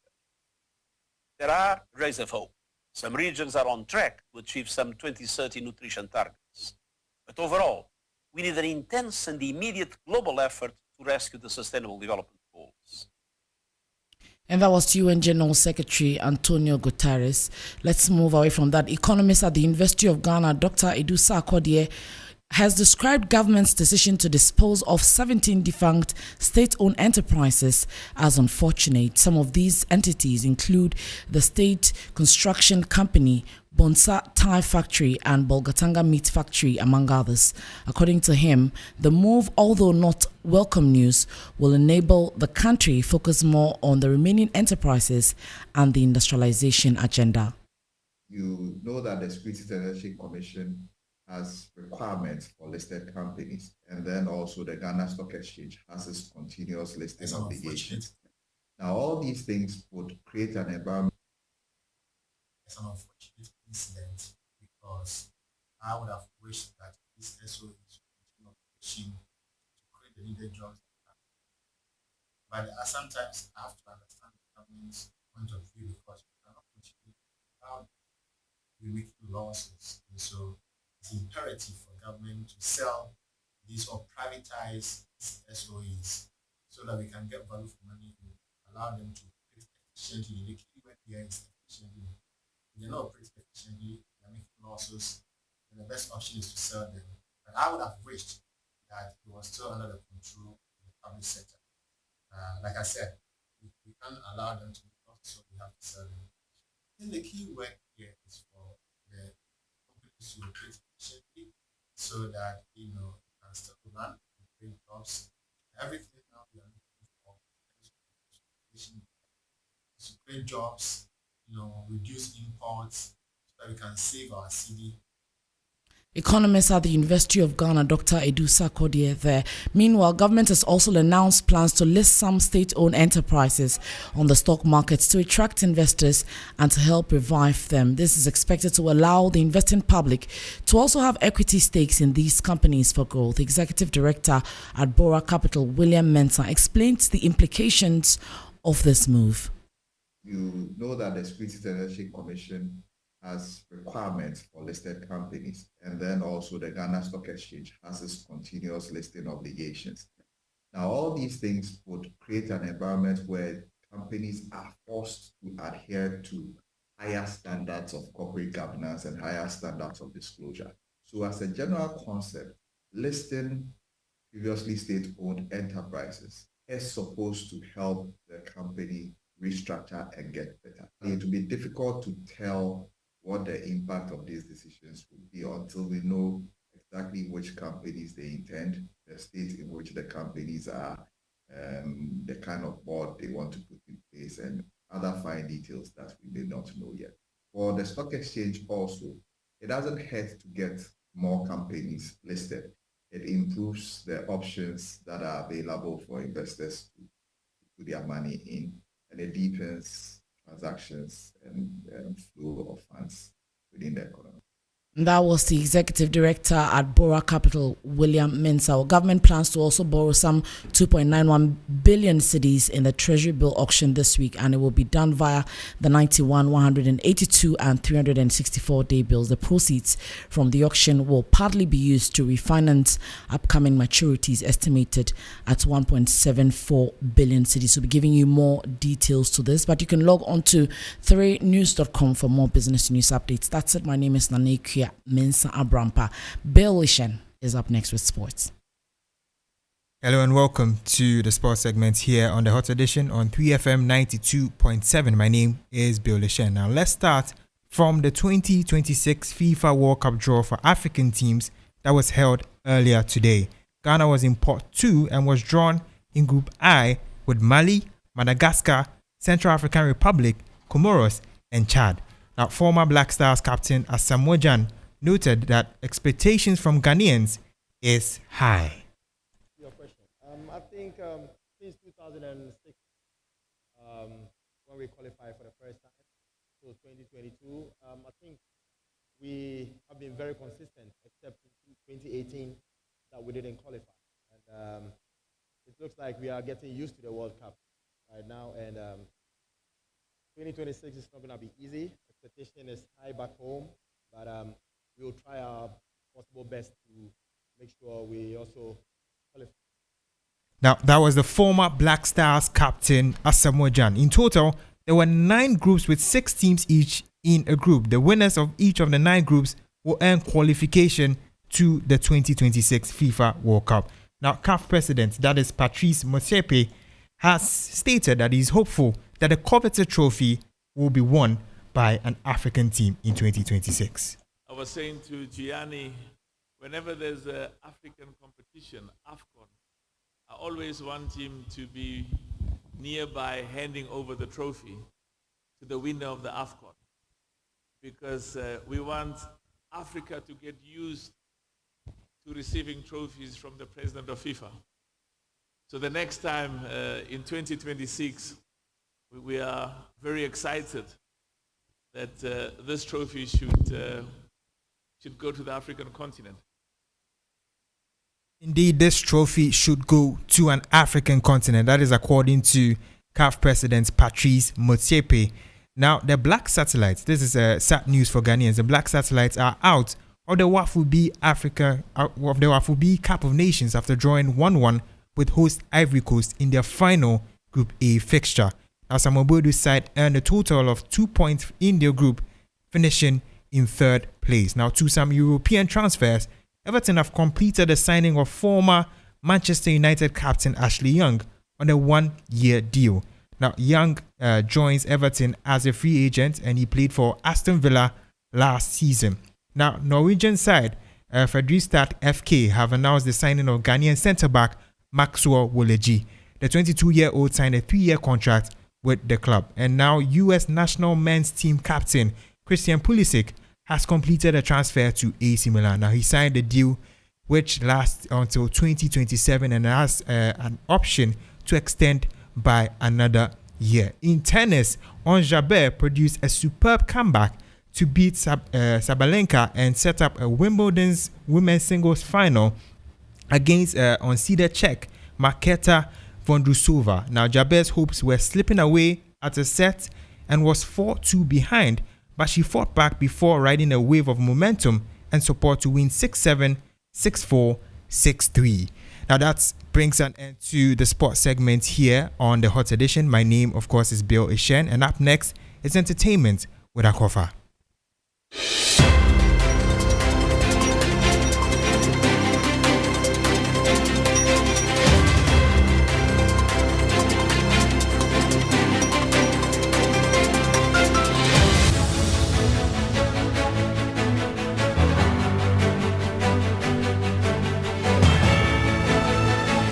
There are rays of hope. Some regions are on track to achieve some 2030 nutrition targets. But overall, we need an intense and immediate global effort to rescue the Sustainable Development Goals. And that was UN General Secretary Antonio Guterres. Let's move away from that. Economist at the University of Ghana, Dr. Edusa Akodie, has described government's decision to dispose of 17 defunct state-owned enterprises as unfortunate. Some of these entities include the State Construction Company, Bonsa Tire Factory and Bolgatanga Meat Factory, among others. According to him, the move, although not welcome news, will enable the country focus more on the remaining enterprises and the industrialization agenda. You know that the Securities and Exchange Commission has requirements for listed companies, and then also the Ghana Stock Exchange has its continuous listing obligations. Now, all these things would create an environment. It's an unfortunate incident because I would have wished that this SOE would continue to create the needed jobs. But sometimes I have to understand the government's point of view because we cannot continue without making losses. And so it's imperative for government to sell these or privatize SOEs so that we can get value for money and allow them to operate efficiently. The key word here is efficiently. If they're not operating efficiently, they're making losses, then the best option is to sell them. But I would have wished that it was still under the control of the public sector. Like I said, we can't allow them to make losses, so we have to sell them. I think the key word here is for the companies to operate efficiently so that it can still run and create jobs. Everything now we are looking for to create jobs, reduce imports so that we can save our city. Economist at the University of Ghana, Dr. Edusa Akodie there. Meanwhile, government has also announced plans to list some state-owned enterprises on the stock markets to attract investors and to help revive them. This is expected to allow the investing public to also have equity stakes in these companies for growth. Executive Director at Bora Capital, William Mensah, explains the implications of this move. You know that the Securities and Exchange Commission has requirements for listed companies, and then also the Ghana Stock Exchange has its continuous listing obligations. Now, all these things would create an environment where companies are forced to adhere to higher standards of corporate governance and higher standards of disclosure. So as a general concept, listing previously state-owned enterprises is supposed to help the company restructure and get better. It will be difficult to tell what the impact of these decisions will be until we know exactly which companies they intend, the state in which the companies are, the kind of board they want to put in place, and other fine details that we may not know yet. For the stock exchange also, it doesn't hurt to get more companies listed. It improves the options that are available for investors to put their money in, and it deepens transactions and flow of funds within the economy. That was the executive director at Bora Capital, William Mensah. Government plans to also borrow some 2.91 billion cedis in the Treasury bill auction this week, and it will be done via the 91, 182, and 364-day bills. The proceeds from the auction will partly be used to refinance upcoming maturities estimated at 1.74 billion cedis. We'll be giving you more details to this, but you can log on to 3news.com for more business news updates. That's it. My name is Nanekia Mensa Abrampa. Bill Lishen is up next with sports. Hello and welcome to the sports segment here on the Hot Edition on 3FM 92.7. My name is Bill Lishen. Now let's start from the 2026 FIFA World Cup draw for African teams that was held earlier today. Ghana was in pot 2 and was drawn in Group I with Mali, Madagascar, Central African Republic, Comoros, and Chad. Now, former Black Stars captain Asamoah Gyan noted that expectations from Ghanaians is high. Your question. I think since 2006, when we qualified for the first time, so 2022, I think we have been very consistent, except in 2018 that we didn't qualify. And it looks like we are getting used to the World Cup right now, and 2026 is not going to be easy. Expectation is high back home, but we will try our possible best to make sure we also qualify. Now, that was the former Black Stars captain Asamoah Gyan. In total, there were 9 groups with 6 teams each in a group. The winners of each of the 9 groups will earn qualification to the 2026 FIFA World Cup. Now, CAF president, that is Patrice Motsepe, has stated that he's hopeful that the coveted trophy will be won by an African team in 2026. I was saying to Gianni, whenever there's an African competition, AFCON, I always want him to be nearby handing over the trophy to the winner of the AFCON, because we want Africa to get used to receiving trophies from the president of FIFA. So the next time in 2026, we are very excited that this trophy should go to the African continent. Indeed, this trophy should go to an African continent. That is according to CAF President Patrice Motsepe. Now, the Black Satellites, this is sad news for Ghanaians. The Black Satellites are out of the WAFU B Cup of Nations after drawing 1-1 with host Ivory Coast in their final Group A fixture. Now, Samobodu's side earned a total of 2 points in their group, finishing in 3rd place. Now, to some European transfers, Everton have completed the signing of former Manchester United captain Ashley Young on a 1-year deal. Now, Young joins Everton as a free agent, and he played for Aston Villa last season. Now, Norwegian side, Fredrikstad FK, have announced the signing of Ghanaian centre-back Maxwell Woleji. The 22-year-old signed a 3-year contract with the club. And now U.S. national men's team captain Christian Pulisic has completed a transfer to AC Milan. Now, he signed a deal which lasts until 2027 and has an option to extend by another year. In tennis, Ons Jabeur produced a superb comeback to beat Sabalenka and set up a Wimbledon's women's singles final against unseeded Czech Marketa Vondrousova. Now, Jabeur's hopes were slipping away at a set and was 4-2 behind, but she fought back before riding a wave of momentum and support to win 6-7, 6-4, 6-3. Now, that brings an end to the sports segment here on the Hot Edition. My name, of course, is Bill Ishen, and up next is entertainment with Akofa.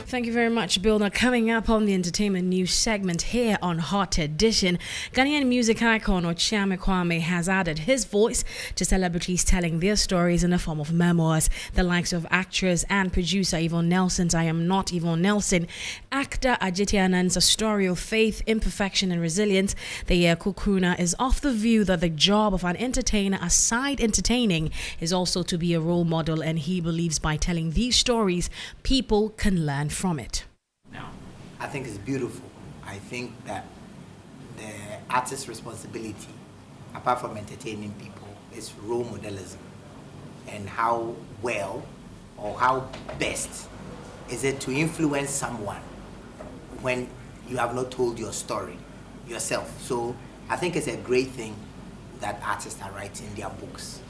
Thank you very much, Bill. Now, coming up on the entertainment news segment here on Hot Edition, Ghanaian music icon Ochiame Kwame has added his voice to celebrities telling their stories in the form of memoirs. The likes of actress and producer Yvonne Nelson's I Am Not Yvonne Nelson, actor Ajiti Anand's A Story of Faith, Imperfection and Resilience. The Kukuna is of the view that the job of an entertainer, aside entertaining, is also to be a role model, and he believes by telling these stories, people can learn from it. Now, I think it's beautiful. I think that the artist's responsibility, apart from entertaining people, is role modelism. And how well or how best is it to influence someone when you have not told your story yourself? So I think it's a great thing that artists are writing their books.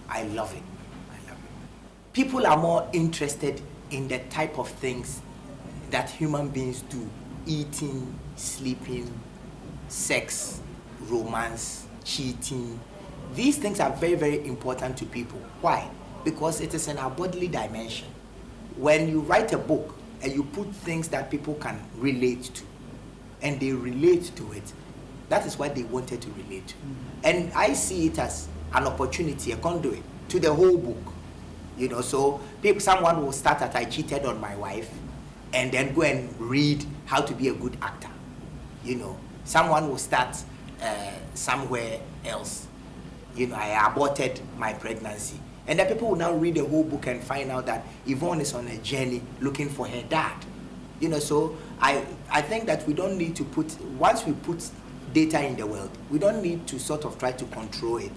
I love it. I love it. People are more interested in the type of things that human beings do: eating, sleeping, sex, romance, cheating. These things are very, very important to people. Why? Because it is in our bodily dimension. When you write a book and you put things that people can relate to, and they relate to it, that is what they wanted to relate to. And I see it as an opportunity, a conduit to the whole book. You know, so someone will start at I cheated on my wife, and then go and read how to be a good actor. You know, someone will start somewhere else. You know, I aborted my pregnancy. And then people will now read the whole book and find out that Yvonne is on a journey looking for her dad. You know, so I think that we don't need to once we put data in the world, we don't need to sort of try to control it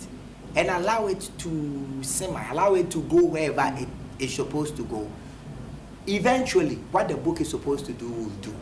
and allow it to simmer, allow it to go wherever it is supposed to go. Eventually, what the book is supposed to do will do.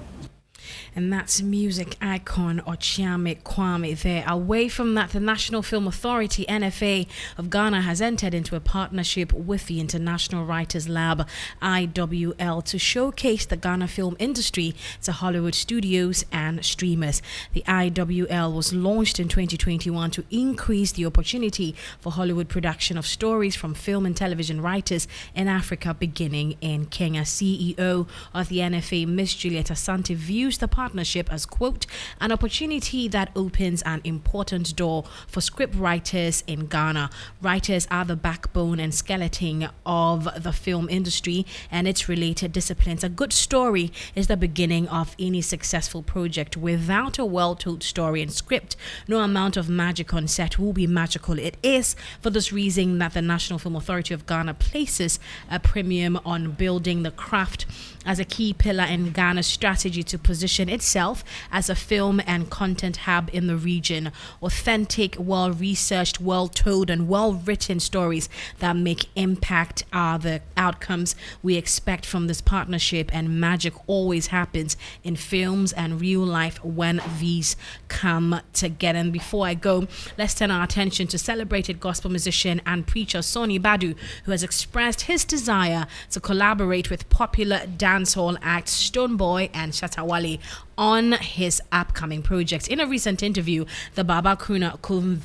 And that's music icon Ochiame Kwame there. Away from that, the National Film Authority, NFA, of Ghana has entered into a partnership with the International Writers Lab, IWL, to showcase the Ghana film industry to Hollywood studios and streamers. The IWL was launched in 2021 to increase the opportunity for Hollywood production of stories from film and television writers in Africa, beginning in Kenya. CEO of the NFA, Miss Juliet Asante, views the partnership as, quote, an opportunity that opens an important door for script writers in Ghana. Writers are the backbone and skeleton of the film industry and its related disciplines. A good story is the beginning of any successful project. Without a well-told story and script, no amount of magic on set will be magical. It is for this reason that the National Film Authority of Ghana places a premium on building the craft as a key pillar in Ghana's strategy to position itself as a film and content hub in the region. Authentic, well-researched, well-told, and well-written stories that make impact are the outcomes we expect from this partnership, and magic always happens in films and real life when these come together. And before I go, let's turn our attention to celebrated gospel musician and preacher Sonny Badu, who has expressed his desire to collaborate with popular dancehall acts Stonebwoy and Shatta Wale on his upcoming project. In a recent interview, the Baba Crooner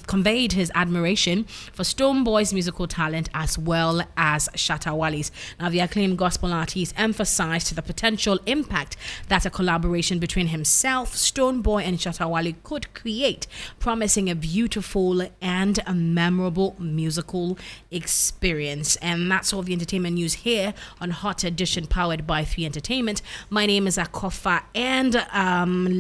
conveyed his admiration for Stonebwoy's musical talent as well as Shatta Wale's. Now, the acclaimed gospel artist emphasized the potential impact that a collaboration between himself, Stonebwoy, and Shatta Wale could create, promising a beautiful and a memorable musical experience. And that's all the entertainment news here on Hot Edition, powered by 3 Entertainment. My name is Akofa, and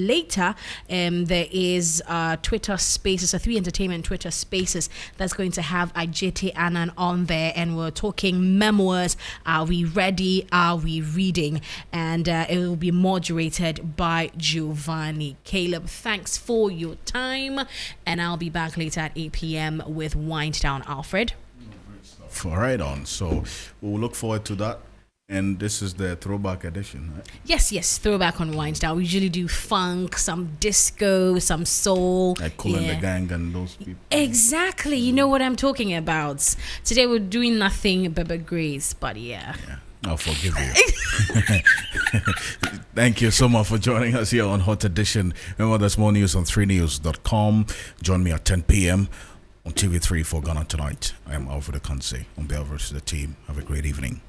later there is Twitter Spaces, a 3 Entertainment Twitter Spaces that's going to have Ajiti Anand on there, and we're talking memoirs. Are we ready? Are we reading? And it will be moderated by Giovanni Caleb. Thanks for your time, and I'll be back later at 8 p.m. with Wind Down. Alfred? Right on. So we'll look forward to that. And this is the throwback edition, right? Yes, throwback on Wine Style. We usually do funk, some disco, some soul. Like Kool and the Gang and those people. Exactly. You know what I'm talking about. Today we're doing nothing but Grace, but yeah. I'll forgive you. Thank you so much for joining us here on Hot Edition. Remember, there's more news on 3news.com. Join me at 10 p.m. on TV3 for Ghana Tonight. I am Alfred Ocansey. On behalf of the team, have a great evening.